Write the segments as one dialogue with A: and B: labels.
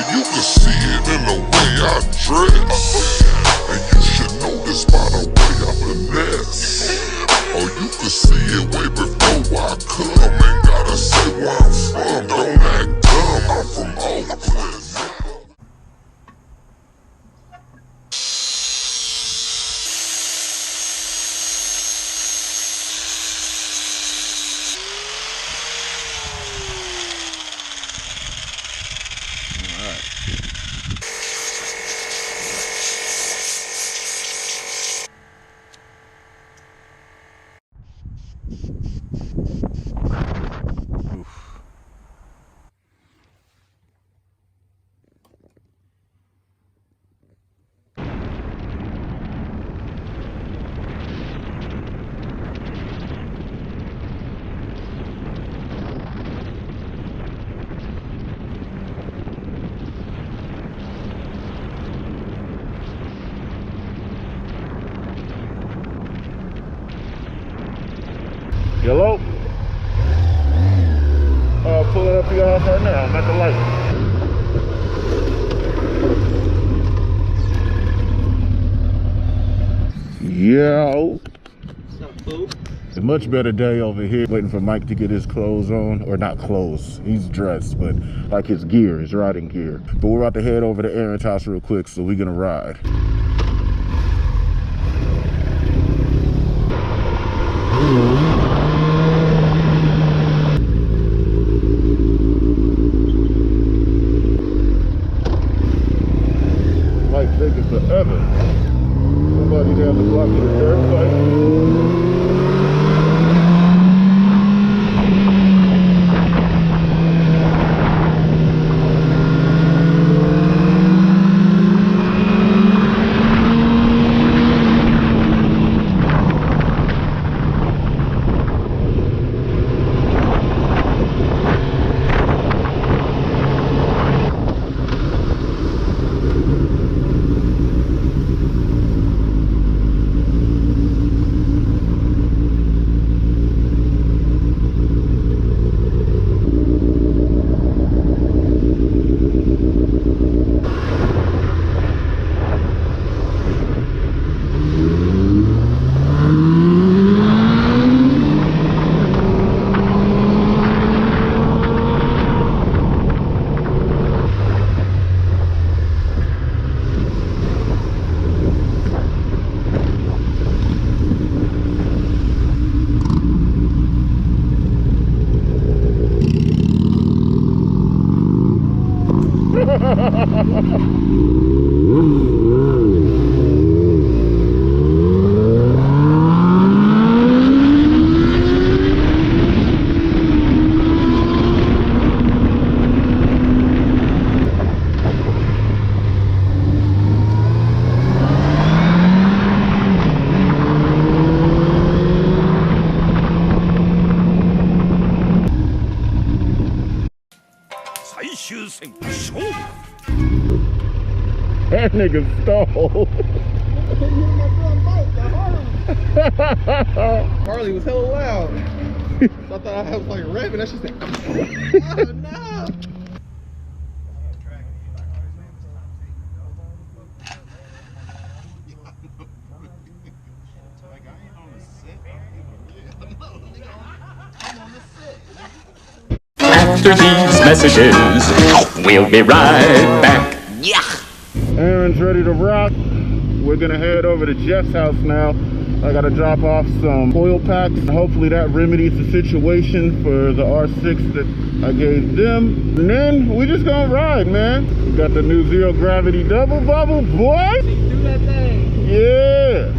A: you can see it in the way I dress. And you should know this by the way I finesse. Or you can see it way before I come. Ain't gotta say where I'm from, don't act dumb. I'm from Oakland.
B: Hello? Pulling up to your house right now. I'm at the light. Yo.
C: What's up, fool?
B: A much better day over here. Waiting for Mike to get his clothes on. Or not clothes. He's dressed, but like his gear, his riding gear. But we're about to head over to Aaron's house real quick, so we're gonna ride. Might take it forever. Somebody down the block with a dirt bike. That nigga stole.
C: Harley was hella loud. So I thought I was like revving. That shit said, oh no.
D: After these messages, we'll be right back. Yeah.
B: Aaron's ready to rock. We're gonna head over to Jeff's house now. I gotta drop off some oil packs. Hopefully that remedies the situation for the R6 that I gave them. And then we just gonna ride, man. We got the new zero gravity double bubble, boy.
C: Do that thing.
B: Yeah.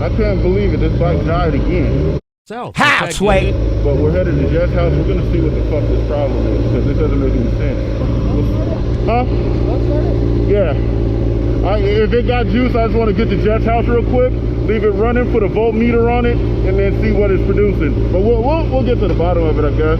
B: I can't believe it. This bike died again.
E: House wait.
B: But we're headed to Jeff's house. We're gonna see what the fuck this problem is because this doesn't make any sense. Huh? Yeah. If it got juice, I just want to get to Jeff's house real quick, leave it running, put a voltmeter on it, and then see what it's producing. But we'll get to the bottom of it, I guess.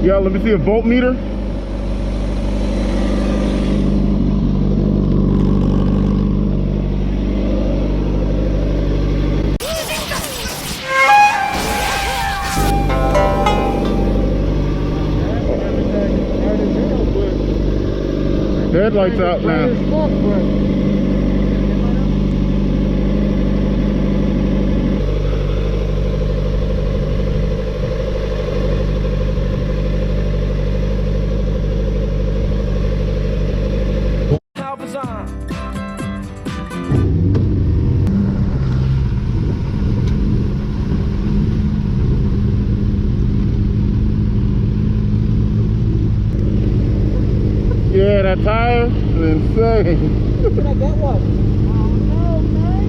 B: Yeah, let me see a voltmeter. Headlights out now. Yeah, that tire is insane.
C: Can I get one? Oh no, man.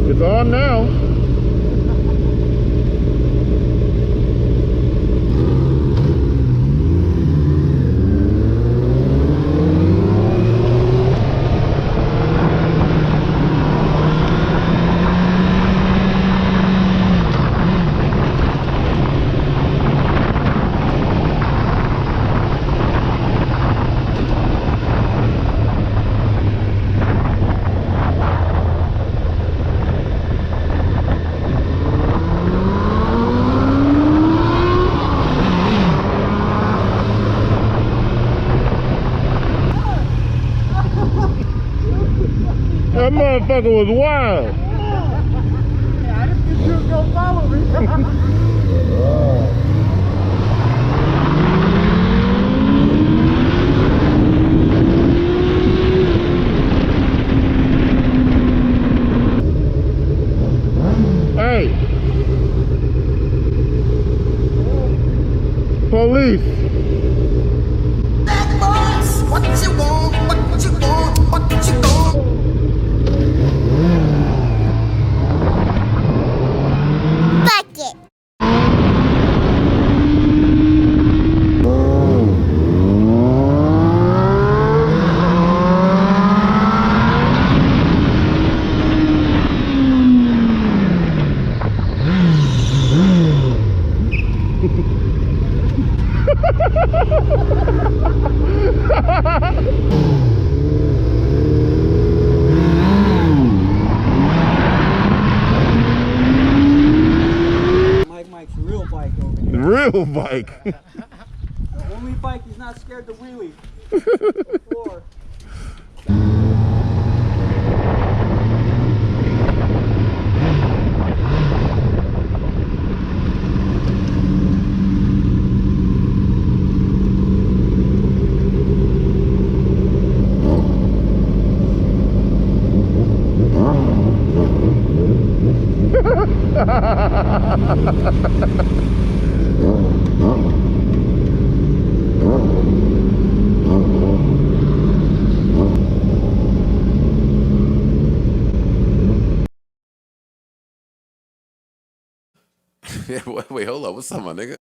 C: It's on now. That motherfucker was wild. I just think you was gonna follow me.
B: Hey. Police.
F: What you want, what you want, what you want. Bucket.
C: Mike's real bike over here.
B: Real bike.
C: The only bike he's not scared to wheelie. The floor.
E: Wait, hold up. What's up, my nigga?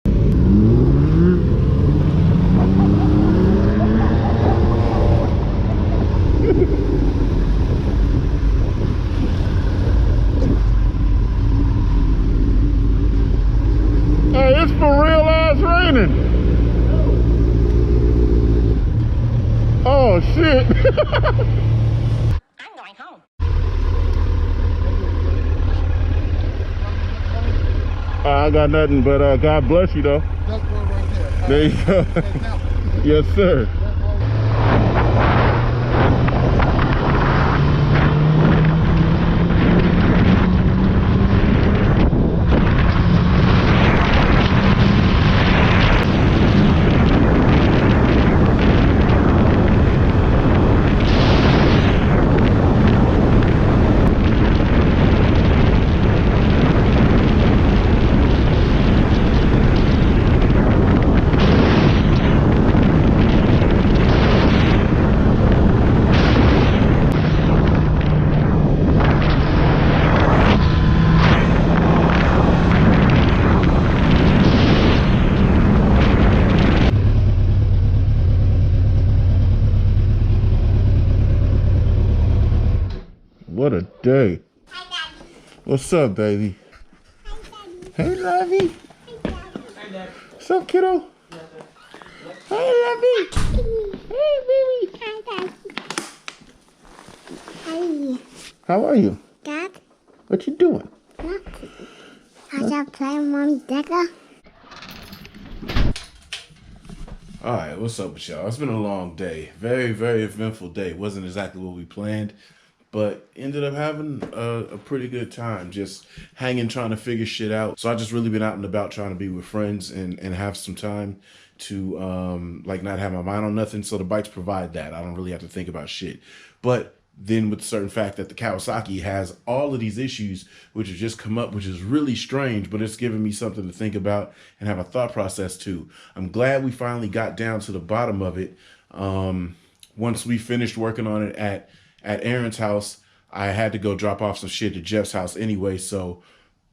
B: Hey, it's for real ass raining. Oh shit.
G: I'm going home.
B: I got nothing, but God bless you though.
C: That's one right there.
B: There you go. Yes, sir. What a day. What's up, baby? Hey, Lovey. What's up, kiddo? Hey, Lovey. Hey, baby.
H: Hi,
B: How are you?
H: Dad.
B: What you doing?
H: How's that playing, Mommy Decker?
B: All right, what's up with y'all? It's been a long day. Very, very eventful day. Wasn't exactly what we planned, but ended up having a pretty good time. Just hanging, trying to figure shit out. So I just really been out and about trying to be with friends and have some time to like not have my mind on nothing. So the bikes provide that. I don't really have to think about shit. But then with the certain fact that the Kawasaki has all of these issues which have just come up, which is really strange, but it's giving me something to think about and have a thought process too. I'm glad we finally got down to the bottom of it. Once we finished working on it at Aaron's house, I had to go drop off some shit at Jeff's house anyway, so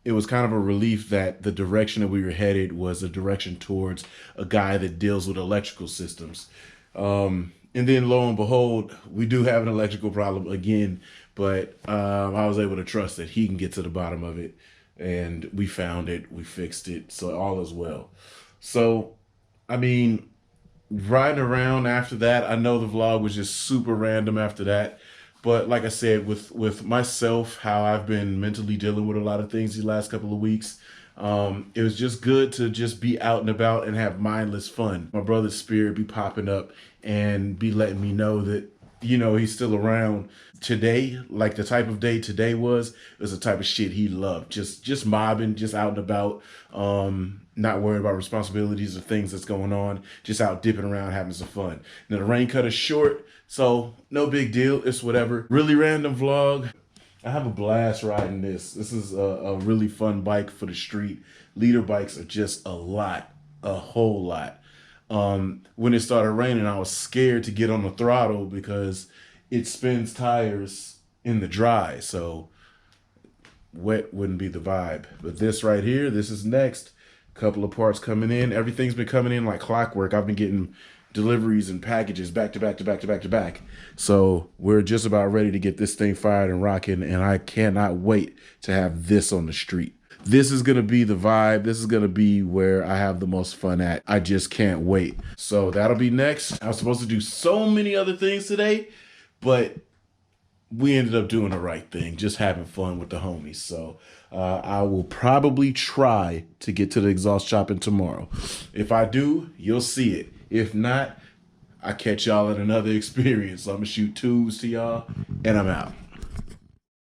B: it was kind of a relief that the direction that we were headed was a direction towards a guy that deals with electrical systems. And then lo and behold, we do have an electrical problem again, but I was able to trust that he can get to the bottom of it, and we found it, we fixed it, so all is well. So, I mean, riding around after that, I know the vlog was just super random after that, but like I said, with myself, how I've been mentally dealing with a lot of things these last couple of weeks, it was just good to just be out and about and have mindless fun. My brother's spirit be popping up and be letting me know that, you know, he's still around. Today, like the type of day today was the type of shit he loved. Just mobbing, just out and about, not worried about responsibilities or things that's going on, just out dipping around, having some fun. Now the rain cut is short, so no big deal, it's whatever. Really random vlog. I have a blast riding this. This is a really fun bike for the street. Leader bikes are just a whole lot. When it started raining, I was scared to get on the throttle because it spins tires in the dry. So wet wouldn't be the vibe. But this right here, this is next. Couple of parts coming in. Everything's been coming in like clockwork. I've been getting deliveries and packages back to back to back to back to back. So we're just about ready to get this thing fired and rocking, and I cannot wait to have this on the street. This is gonna be the vibe. This is gonna be where I have the most fun at. I just can't wait. So that'll be next. I was supposed to do so many other things today, but we ended up doing the right thing, just having fun with the homies. So I will probably try to get to the exhaust shopping tomorrow. If I do, you'll see it. If not, I catch y'all at another experience. So I'm gonna shoot tubes to y'all, and I'm out.